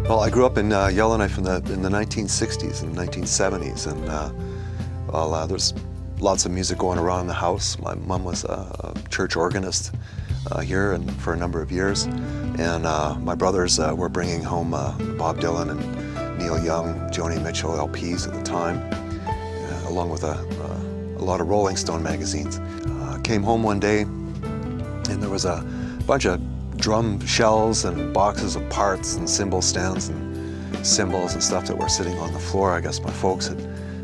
Well, I grew up in Yellowknife in the 1960s and 1970s, and there's lots of music going around in the house. My mom was a church organist here and for a number of years, and my brothers were bringing home Bob Dylan and Neil Young, Joni Mitchell LPs at the time, along with a lot of Rolling Stone magazines. Came home one day, and there was a bunch of drum shells and boxes of parts and cymbal stands and cymbals and stuff that were sitting on the floor. I guess my folks had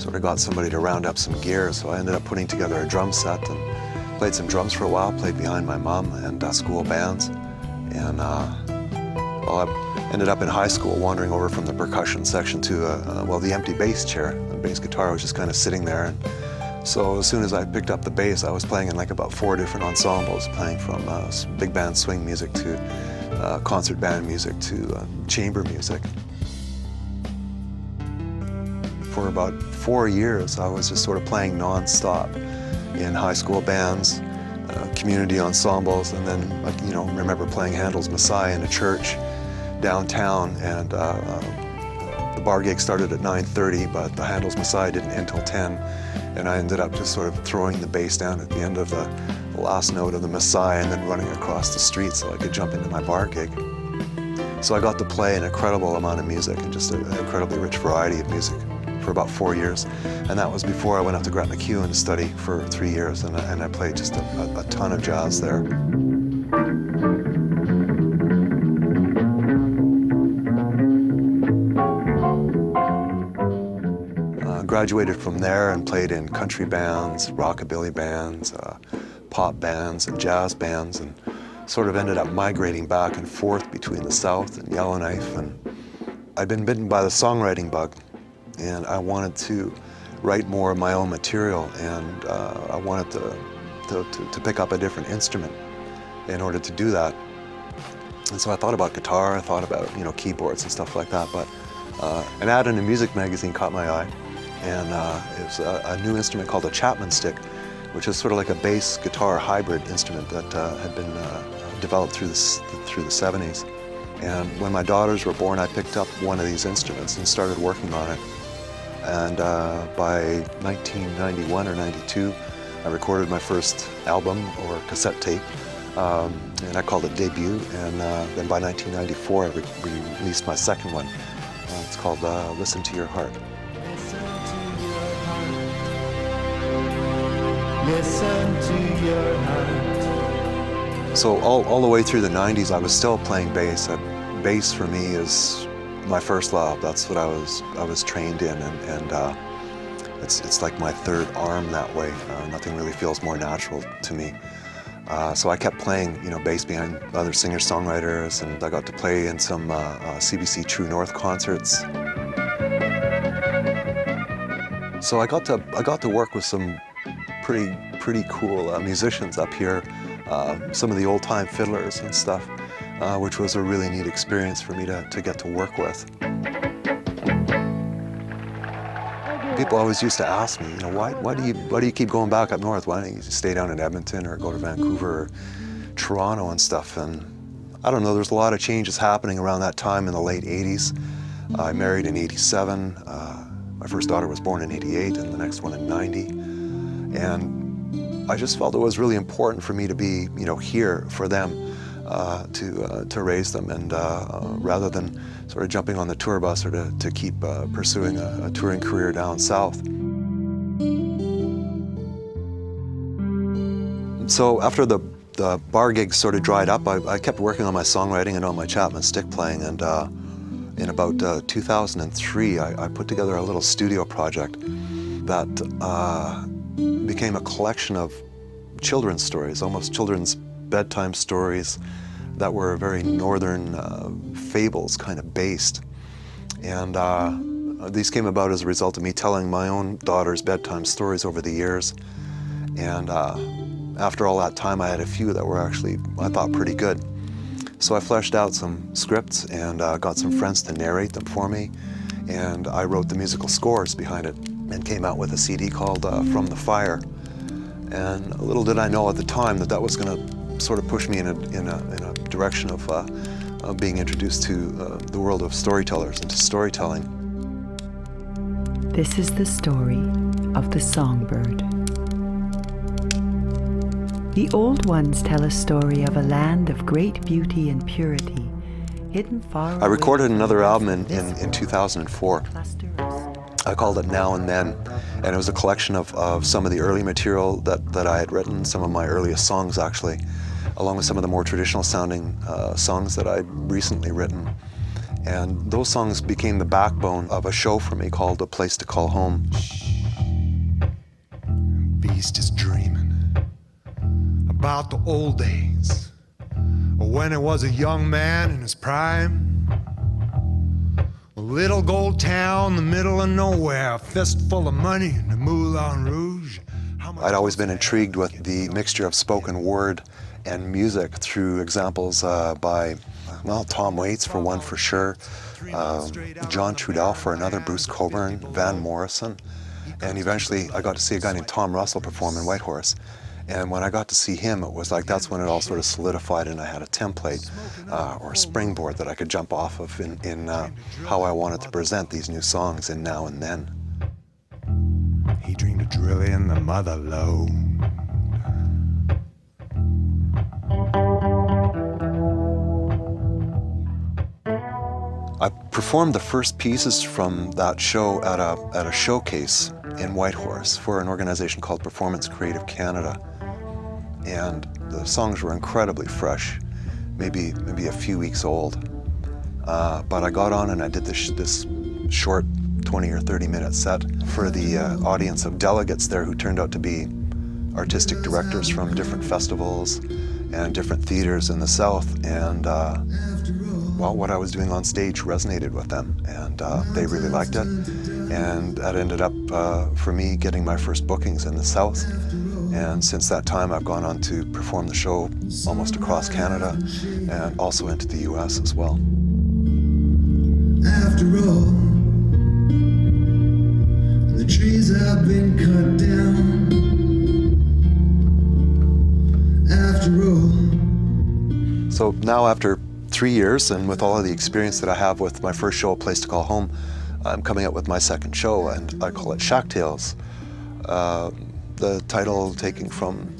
sort of got somebody to round up some gear, so I ended up putting together a drum set and played some drums for a while, played behind my mom and school bands. And well, I ended up in high school wandering over from the percussion section to the empty bass chair. The bass guitar was just kind of sitting there. And so as soon as I picked up the bass, I was playing in like about 4 different ensembles, playing from big band swing music to concert band music to chamber music. For about 4 years, I was just sort of playing non-stop in high school bands, community ensembles, and then, remember playing Handel's Messiah in a church downtown, and the bar gig started at 9:30, but the Handel's Messiah didn't end until 10, and I ended up just sort of throwing the bass down at the end of the last note of the Messiah and then running across the street so I could jump into my bar gig. So I got to play an incredible amount of music and just an incredibly rich variety of music for about 4 years, and that was before I went up to Grant MacEwan to study for 3 years, and I played just a ton of jazz there. Graduated from there and played in country bands, rockabilly bands, pop bands, and jazz bands, and sort of ended up migrating back and forth between the South and Yellowknife. And I'd been bitten by the songwriting bug, and I wanted to write more of my own material, and I wanted to pick up a different instrument in order to do that. And so I thought about guitar, I thought about keyboards and stuff like that, but an ad in a music magazine caught my eye, and it was a new instrument called a Chapman stick, which is sort of like a bass guitar hybrid instrument that had been developed through the 70s. And when my daughters were born, I picked up one of these instruments and started working on it. And by 1991 or 92, I recorded my first album or cassette tape, and I called it Debut. And then by 1994, I released my second one. It's called Listen to Your Heart. Listen to your heart. So all the way through the 90s, I was still playing bass. Bass for me is my first love. That's what I was trained in, and it's like my third arm that way. Nothing really feels more natural to me. So I kept playing, bass behind other singer-songwriters, and I got to play in some CBC True North concerts. So I got to work with some pretty cool musicians up here, some of the old-time fiddlers and stuff, which was a really neat experience for me to get to work with. People always used to ask me, why do you keep going back up north? Why don't you stay down in Edmonton or go to Vancouver or Toronto and stuff? And I don't know, there's a lot of changes happening around that time in the late 80s. I married in 87. My first daughter was born in 88 and the next one in 90. And I just felt it was really important for me to be, here for them, to raise them, and rather than sort of jumping on the tour bus or to keep pursuing a touring career down south. So after the bar gigs sort of dried up, I kept working on my songwriting and on my Chapman stick playing, and in about 2003, I put together a little studio project that became a collection of children's stories, almost children's bedtime stories that were very northern fables kind of based. And these came about as a result of me telling my own daughter's bedtime stories over the years. And after all that time, I had a few that were actually, I thought, pretty good. So I fleshed out some scripts and got some friends to narrate them for me. And I wrote the musical scores behind it and came out with a CD called From the Fire. And little did I know at the time that was going to sort of push me in a direction of being introduced to the world of storytellers and to storytelling. This is the story of the songbird. The old ones tell a story of a land of great beauty and purity, hidden far I recorded away another from album in 2004. I called it Now and Then, and it was a collection of some of the early material that I had written, some of my earliest songs actually, along with some of the more traditional sounding songs that I'd recently written. And those songs became the backbone of a show for me called A Place to Call Home. Beast is dreaming about the old days, when he was a young man in his prime. A little gold town, the middle of nowhere, a fistful of money and the Moulin Rouge. I'd always been intrigued with the mixture of spoken word and music through examples by, well, Tom Waits for one for sure, John Trudell for another, Bruce Cockburn, Van Morrison, and eventually I got to see a guy named Tom Russell perform in Whitehorse. And when I got to see him, it was like that's when it all sort of solidified, and I had a template or a springboard that I could jump off of in how I wanted to present these new songs in Now and Then. He dreamed of drilling the mother lode. I performed the first pieces from that show at a showcase in Whitehorse for an organization called Performance Creative Canada. And the songs were incredibly fresh, maybe a few weeks old. But I got on and I did this short 20 or 30 minute set for the audience of delegates there who turned out to be artistic directors from different festivals and different theaters in the South. And well, what I was doing on stage resonated with them, and they really liked it. And that ended up, for me, getting my first bookings in the South. And since that time, I've gone on to perform the show almost across Canada and also into the US as well. After all, the trees have been cut down. After all. So now after 3 years, and with all of the experience that I have with my first show, A Place to Call Home, I'm coming up with my second show, and I call it Shack Tales. The title taking from,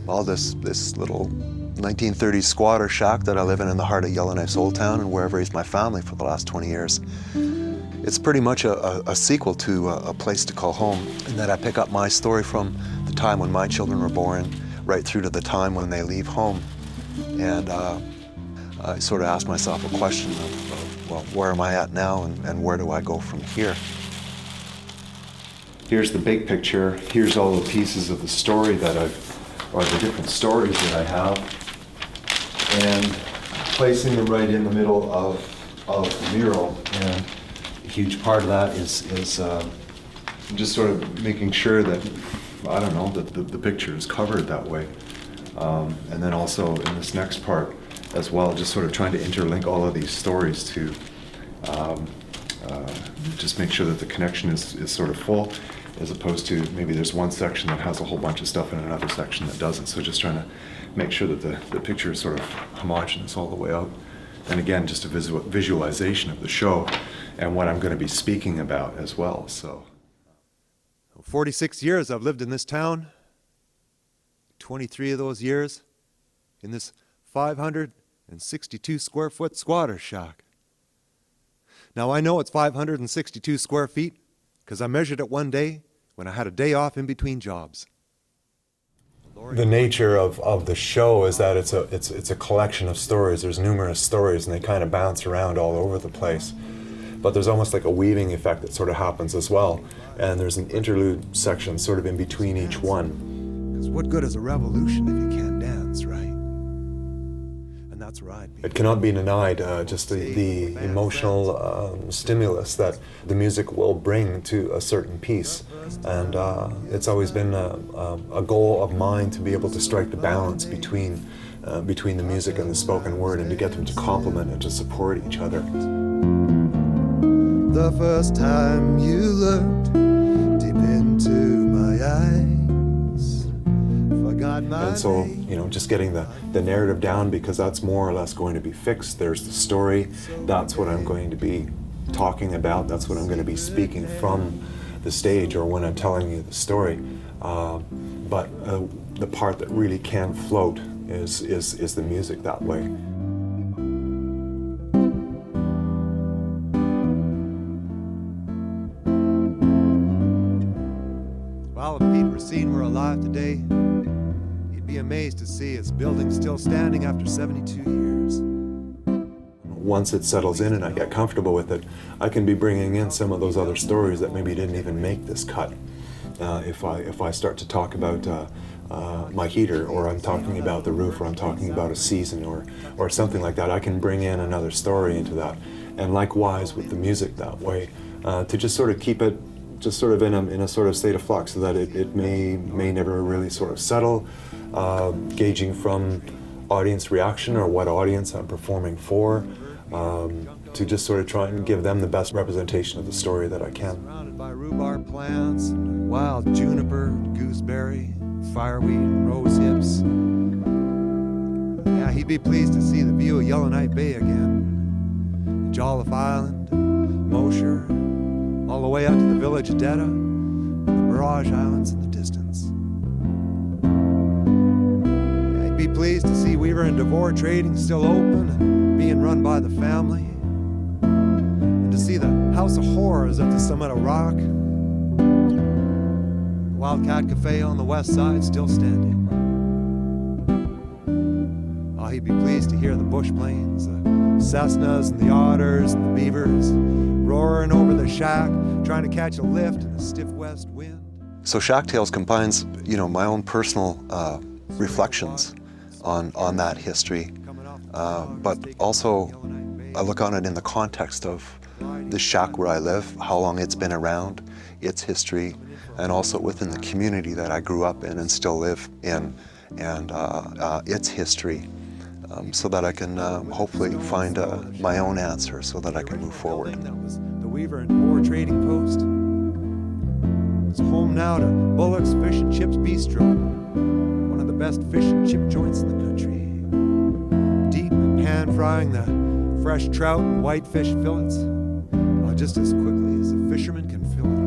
well, this little 1930s squatter shack that I live in the heart of Yellowknife's Old Town, and where I've raised my family for the last 20 years. It's pretty much a sequel to A Place to Call Home, in that I pick up my story from the time when my children were born, right through to the time when they leave home. And I sort of ask myself a question of, well, where am I at now, and where do I go from here? Here's the big picture. Here's all the pieces of the story or the different stories that I have, and placing them right in the middle of the mural. And a huge part of that is just sort of making sure that, I don't know, that the picture is covered that way. And then also in this next part as well, just sort of trying to interlink all of these stories to just make sure that the connection is sort of full, as opposed to maybe there's one section that has a whole bunch of stuff and another section that doesn't. So just trying to make sure that the picture is sort of homogeneous all the way out. And again, just a visualization of the show and what I'm going to be speaking about as well. So 46 years I've lived in this town. 23 of those years in this 562 square foot squatter shack. Now I know it's 562 square feet because I measured it one day when I had a day off in between jobs. The nature of the show is that it's a collection of stories. There's numerous stories, and they kind of bounce around all over the place. But there's almost like a weaving effect that sort of happens as well. And there's an interlude section sort of in between each one. Because what good is a revolution if you can't dance, right? And that's where I'd be. It cannot be denied just the emotional stimulus that the music will bring to a certain piece. And it's always been a goal of mine to be able to strike the balance between the music and the spoken word, and to get them to complement and to support each other. The first time you looked deep into my eyes, forgot my And so, name. just getting the narrative down because that's more or less going to be fixed. There's the story. That's what I'm going to be talking about. That's what I'm going to be speaking from the stage or when I'm telling you the story. But the part that really can float is the music that way. Well, if Pete Racine were alive today, he'd be amazed to see his building still standing after 72 years. Once it settles in and I get comfortable with it, I can be bringing in some of those other stories that maybe didn't even make this cut. If I start to talk about my heater, or I'm talking about the roof, or I'm talking about a season, or something like that, I can bring in another story into that. And likewise with the music that way, to just sort of keep it just sort of in a sort of state of flux, so that it may never really sort of settle, gauging from audience reaction or what audience I'm performing for, to just sort of try and give them the best representation of the story that I can. Surrounded by rhubarb plants, and wild juniper, gooseberry, fireweed, and rose hips. Yeah, he'd be pleased to see the view of Yellowknife Bay again. Jolliffe Island, Mosher, all the way out to the village of Detta, and the Mirage Islands in the distance. Yeah, he'd be pleased to see Weaver and Devore trading still open and being run by the family. To see the House of Horrors at the summit of rock, the Wildcat Cafe on the west side still standing. Oh, he'd be pleased to hear the bush planes, the Cessnas and the otters and the beavers roaring over the shack, trying to catch a lift in a stiff west wind. So Shack Tales combines, my own personal reflections on that history, but also I look on it in the context of the shack where I live, how long it's been around, its history, and also within the community that I grew up in and still live in, and its history, so that I can hopefully find my own answer so that I can move forward. That was the Weaver and Devore Trading Post. It's home now to Bullock's Fish and Chips Bistro, one of the best fish and chip joints in the country. Deep and pan frying the fresh trout and whitefish fillets, just as quickly as a fisherman can fill it.